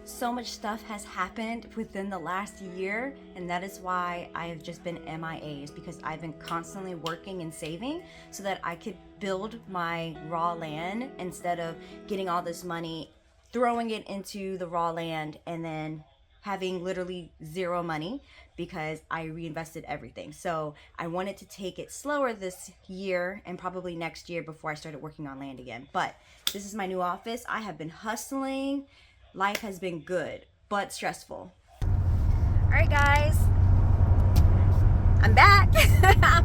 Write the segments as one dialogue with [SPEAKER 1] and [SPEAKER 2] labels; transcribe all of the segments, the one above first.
[SPEAKER 1] So much stuff has happened within the last year, and that is why I have just been MIAs, because I've been constantly working and saving so that I could build my raw land instead of getting all this money, throwing it into the raw land, and then having literally zero money because I reinvested everything. So I wanted to take it slower this year and probably next year before I started working on land again. But this is my new office. I have been hustling. Life has been good, but stressful. All right, guys, I'm back.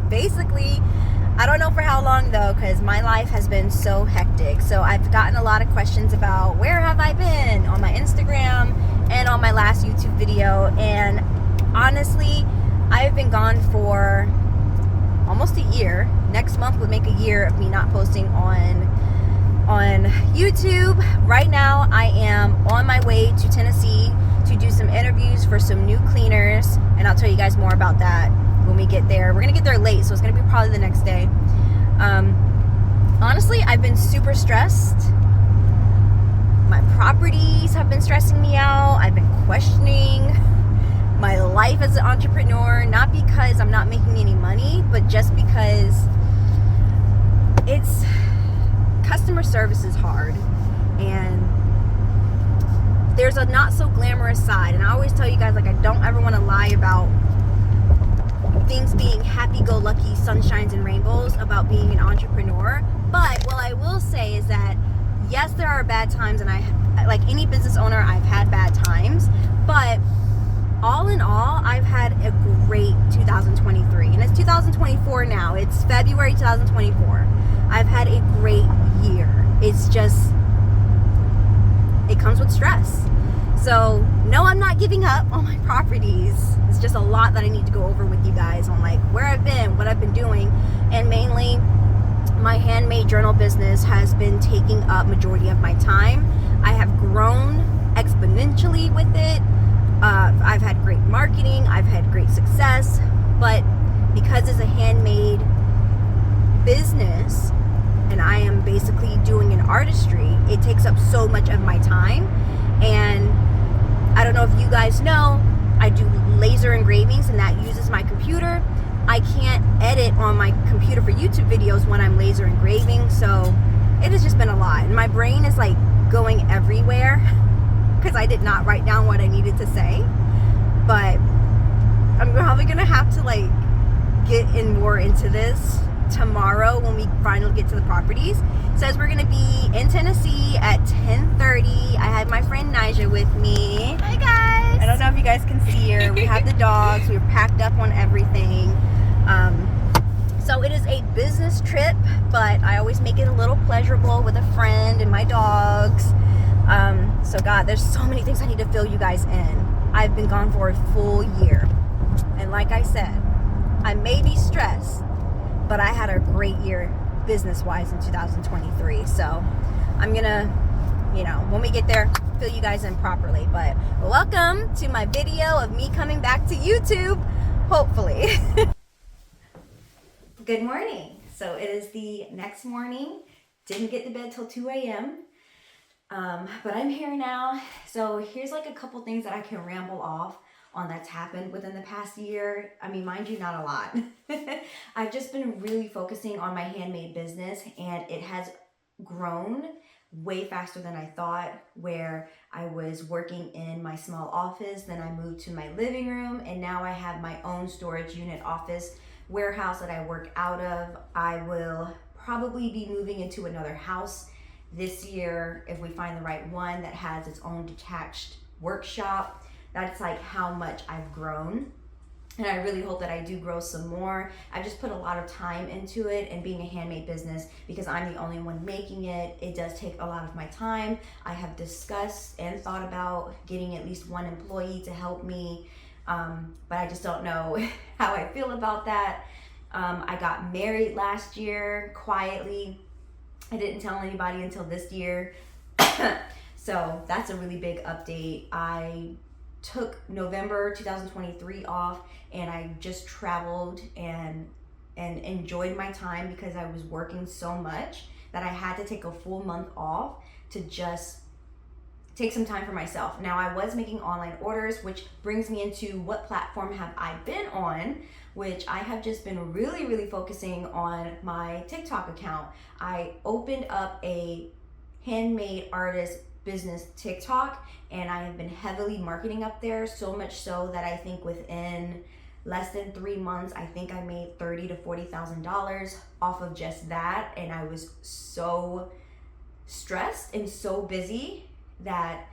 [SPEAKER 1] Basically, I don't know for how long though, because my life has been so hectic. So I've gotten a lot of questions about where have I been on my Instagram and on my last YouTube video. And honestly, I've been gone for almost a year. Next month would make a year of me not posting on YouTube. Right now I am on my way to Tennessee to do some interviews for some new cleaners, and I'll tell you guys more about that when we get there. We're gonna get there late, so it's gonna be probably the next day. Honestly, I've been super stressed. My properties have been stressing me out. I've been questioning my life as an entrepreneur, not because I'm not making any money, but just because customer service is hard, and there's a not so glamorous side. And I always tell you guys, like, I don't ever want to lie about things being happy-go-lucky, sunshines and rainbows about being an entrepreneur. But what I will say is that yes, there are bad times, and like any business owner, I've had bad times, but all in all, I've had a great 2023, and it's 2024 now. It's February 2024. I've had a great year. It's just, it comes with stress. So no, I'm not giving up on my properties. It's just a lot that I need to go over with you guys on, like, where I've been, what I've been doing, and mainly my handmade journal business has been taking up majority of my time. I have grown exponentially with it. I've had great marketing, I've had great success, but because it's a handmade business and I am basically doing an artistry, it takes up so much of my time. And I don't know if you guys know, I do laser engravings, and that uses my computer. I can't edit on my computer for YouTube videos when I'm laser engraving, so it has just been a lot. And my brain is like going everywhere because I did not write down what I needed to say. But I'm probably gonna have to like get in more into this tomorrow when we finally get to the properties. It says we're gonna be in Tennessee at 10:30. I had my friend Nija with me. Hi guys. I don't know if you guys can see her. We have the dogs. We're packed up on everything. So it is a business trip, but I always make it a little pleasurable with a friend and my dogs. So God, there's so many things I need to fill you guys in. I've been gone for a full year, and like I said, I may be stressed, but I had a great year business-wise in 2023. So I'm gonna, when we get there, fill you guys in properly. But welcome to my video of me coming back to YouTube, hopefully. Good morning. So it is the next morning. Didn't get to bed till 2 a.m. But I'm here now. So here's like a couple things that I can ramble off on that's happened within the past year. I mean, mind you, not a lot. I've just been really focusing on my handmade business, and it has grown way faster than I thought, where I was working in my small office, then I moved to my living room, and now I have my own storage unit office warehouse that I work out of. I will probably be moving into another house this year if we find the right one that has its own detached workshop. That's like how much I've grown, and I really hope that I do grow some more. I've just put a lot of time into it, and being a handmade business, because I'm the only one making it, it does take a lot of my time. I have discussed and thought about getting at least one employee to help me, but I just don't know how I feel about that. I got married last year quietly. I didn't tell anybody until this year. So that's a really big update. I took November 2023 off, and I just traveled and enjoyed my time because I was working so much that I had to take a full month off to just take some time for myself. Now, I was making online orders, which brings me into what platform have I been on, which I have just been really focusing on my TikTok account. I opened up a handmade artist business TikTok, and I have been heavily marketing up there, so much so that I think within less than 3 months, I think I made $30,000 to $40,000 off of just that. And I was so stressed and so busy that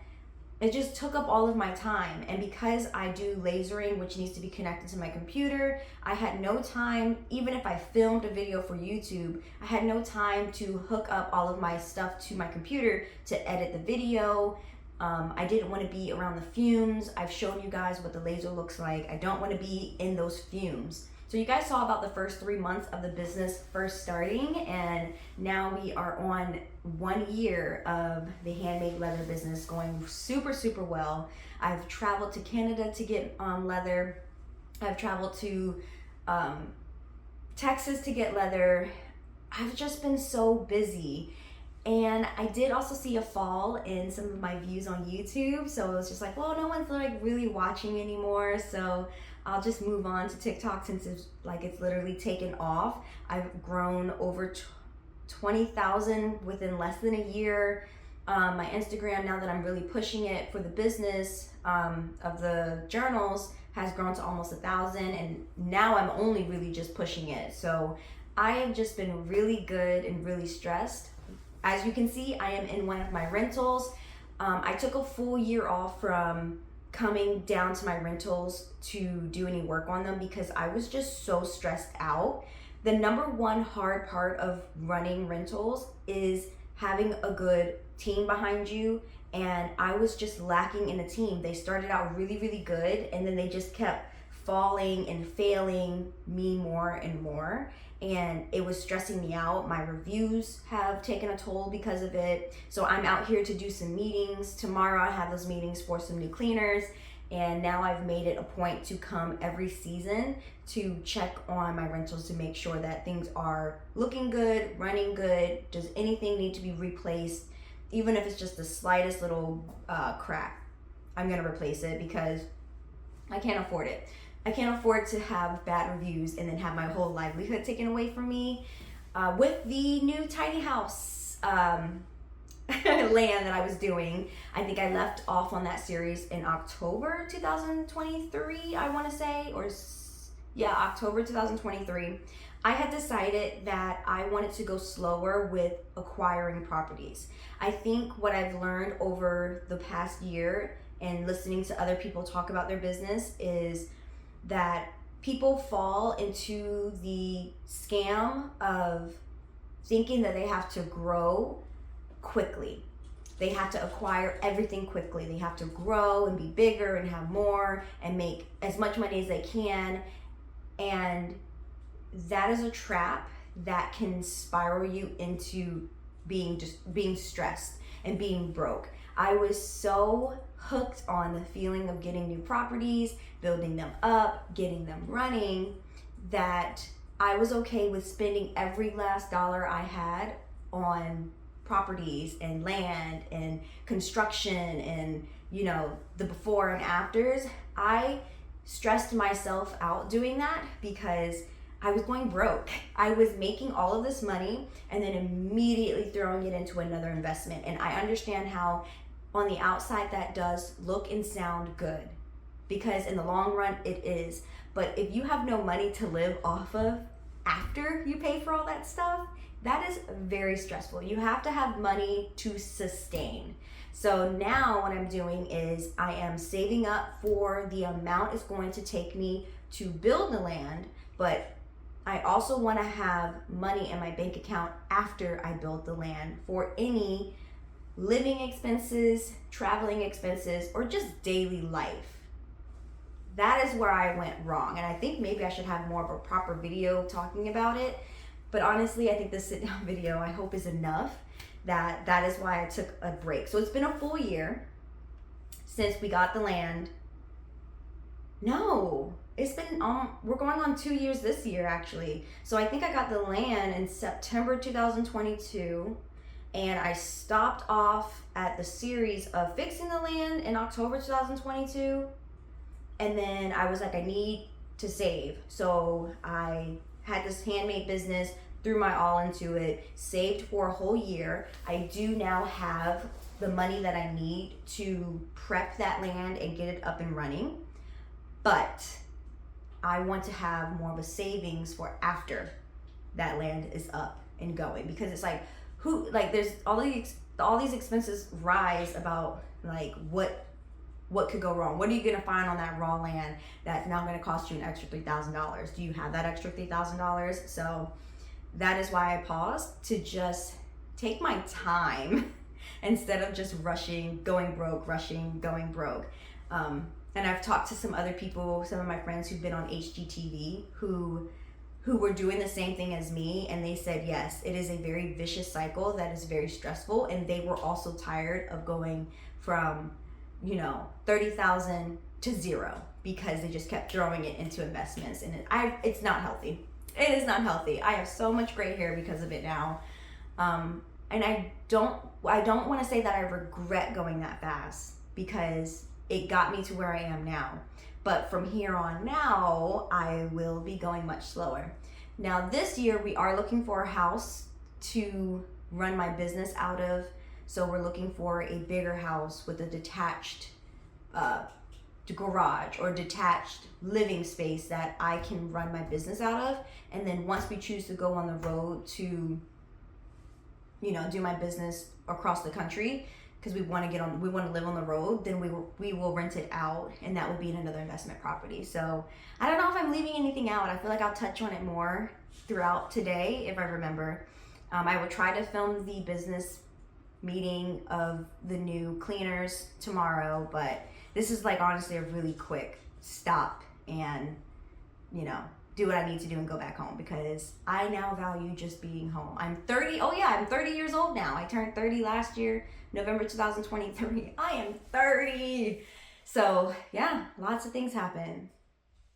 [SPEAKER 1] it just took up all of my time. And because I do lasering, which needs to be connected to my computer, I had no time. Even if I filmed a video for YouTube, I had no time to hook up all of my stuff to my computer to edit the video. I didn't want to be around the fumes. I've shown you guys what the laser looks like. I don't want to be in those fumes. So you guys saw about the first 3 months of the business first starting, and now we are on 1 year of the handmade leather business going super well. I've traveled to Canada to get leather. I've traveled to Texas to get leather. I've just been so busy. And I did also see a fall in some of my views on YouTube. So it was just like, well, no one's like really watching anymore. So I'll just move on to TikTok since it's literally taken off. I've grown over 20,000 within less than a year. My Instagram, now that I'm really pushing it for the business of the journals, has grown to almost 1,000. And now I'm only really just pushing it. So I have just been really good and really stressed. As you can see, I am in one of my rentals. I took a full year off from coming down to my rentals to do any work on them because I was just so stressed out. The number one hard part of running rentals is having a good team behind you, and I was just lacking in a team. They started out really good, and then they just kept falling and failing me more and more, and it was stressing me out. My reviews have taken a toll because of it. So I'm out here to do some meetings. Tomorrow I have those meetings for some new cleaners, and now I've made it a point to come every season to check on my rentals to make sure that things are looking good, running good. Does anything need to be replaced? Even if it's just the slightest little crack, I'm gonna replace it because I can't afford it. I can't afford to have bad reviews and then have my whole livelihood taken away from me. With the new tiny house land that I was doing, I think I left off on that series in October 2023, I want to say, October 2023. I had decided that I wanted to go slower with acquiring properties. I think what I've learned over the past year and listening to other people talk about their business is that people fall into the scam of thinking that they have to grow quickly. They have to acquire everything quickly. They have to grow and be bigger and have more and make as much money as they can. And that is a trap that can spiral you into being stressed and being broke. I was so hooked on the feeling of getting new properties, building them up, getting them running, that I was okay with spending every last dollar I had on properties and land and construction and, the before and afters. I stressed myself out doing that because I was going broke. I was making all of this money and then immediately throwing it into another investment. And I understand how on the outside that does look and sound good, because in the long run it is. But if you have no money to live off of after you pay for all that stuff, that is very stressful. You have to have money to sustain. So now what I'm doing is I am saving up for the amount it's going to take me to build the land, but I also want to have money in my bank account after I build the land for any living expenses, traveling expenses, or just daily life. that is where I went wrong. And I think maybe I should have more of a proper video talking about it. But honestly, I think this sit down video, I hope, is enough. That is why I took a break. So it's been a full year since we got the land. No, it's been, we're going on 2 years this year, actually. So I think I got the land in September 2022, and I stopped off at the series of fixing the land in October 2022. And then I was like, I need to save. So I had this handmade business, threw my all into it, saved for a whole year. I do now have the money that I need to prep that land and get it up and running. But I want to have more of a savings for after that land is up and going, because it's like, there's all these expenses rise about like what could go wrong. What are you gonna find on that raw land that's now gonna cost you an extra $3,000? Do you have that extra $3,000? So that is why I paused, to just take my time instead of just rushing, going broke. And I've talked to some other people, some of my friends who've been on HGTV who were doing the same thing as me, and they said, yes, it is a very vicious cycle that is very stressful, and they were also tired of going from, 30,000 to zero, because they just kept throwing it into investments, and it's not healthy. It is not healthy. I have so much gray hair because of it now. And I don't want to say that I regret going that fast, because it got me to where I am now. But from here on now, I will be going much slower. Now this year, we are looking for a house to run my business out of. So we're looking for a bigger house with a detached garage or detached living space that I can run my business out of. And then once we choose to go on the road to, do my business across the country, because we want to live on the road, then we will rent it out, and that will be in another investment property. So I don't know if I'm leaving anything out. I feel like I'll touch on it more throughout today if I remember. I will try to film the business meeting of the new cleaners tomorrow, but this is like honestly a really quick stop and do what I need to do and go back home, because I now value just being home. I'm 30. Oh yeah, I'm 30 years old now. I turned 30 last year, November 2023. I am 30. So yeah, lots of things happened.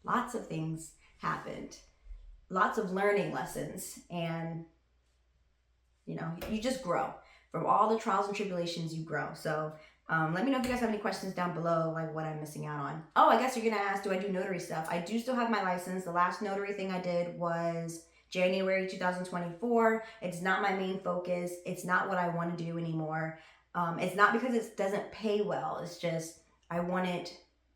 [SPEAKER 1] Lots of things happened. Lots of learning lessons, and you just grow. From all the trials and tribulations, you grow. So let me know if you guys have any questions down below, like what I'm missing out on. Oh, I guess you're gonna ask, do I do notary stuff? I do still have my license. The last notary thing I did was January 2024. It's not my main focus. It's not what I want to do anymore. It's not because it doesn't pay well. It's just I wanted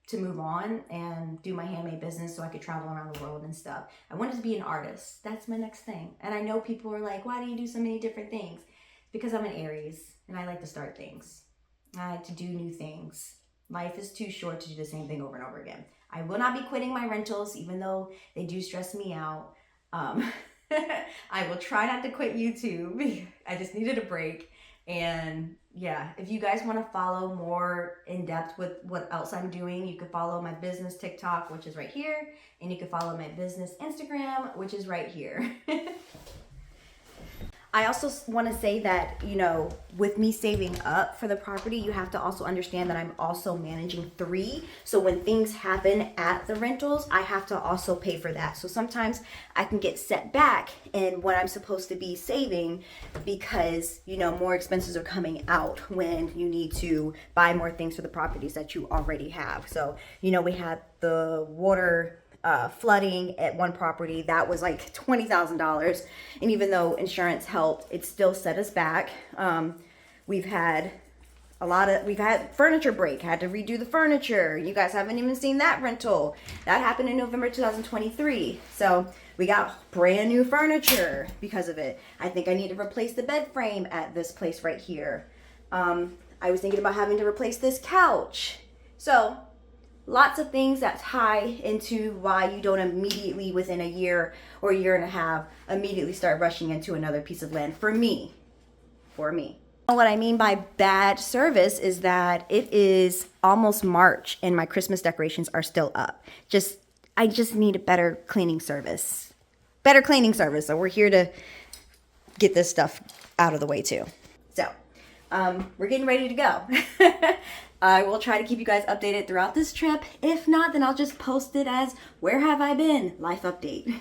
[SPEAKER 1] to move on and do my handmade business so I could travel around the world and stuff. I wanted to be an artist. That's my next thing. And I know people are like, why do you do so many different things? Because I'm an Aries and I like to start things. I like to do new things. Life is too short to do the same thing over and over again. I will not be quitting my rentals, even though they do stress me out. I will try not to quit YouTube. I just needed a break. And yeah, if you guys want to follow more in depth with what else I'm doing, you can follow my business TikTok, which is right here. And you can follow my business Instagram, which is right here. I also want to say that, with me saving up for the property, you have to also understand that I'm also managing 3. So when things happen at the rentals, I have to also pay for that. So sometimes I can get set back in what I'm supposed to be saving because, more expenses are coming out when you need to buy more things for the properties that you already have. So, we had the water flooding at one property that was like $20,000, and even though insurance helped, it still set us back. We've had furniture break, had to redo the furniture. You guys haven't even seen that rental. That happened in November 2023. So we got brand new furniture because of it. I think I need to replace the bed frame at this place right here. I was thinking about having to replace this couch. So lots of things that tie into why you don't immediately, within a year or a year and a half, immediately start rushing into another piece of land. For me. What I mean by bad service is that it is almost March and my Christmas decorations are still up. I just need a better cleaning service. Better cleaning service. So we're here to get this stuff out of the way too. So we're getting ready to go. I will try to keep you guys updated throughout this trip. If not, then I'll just post it as where have I been? Life update.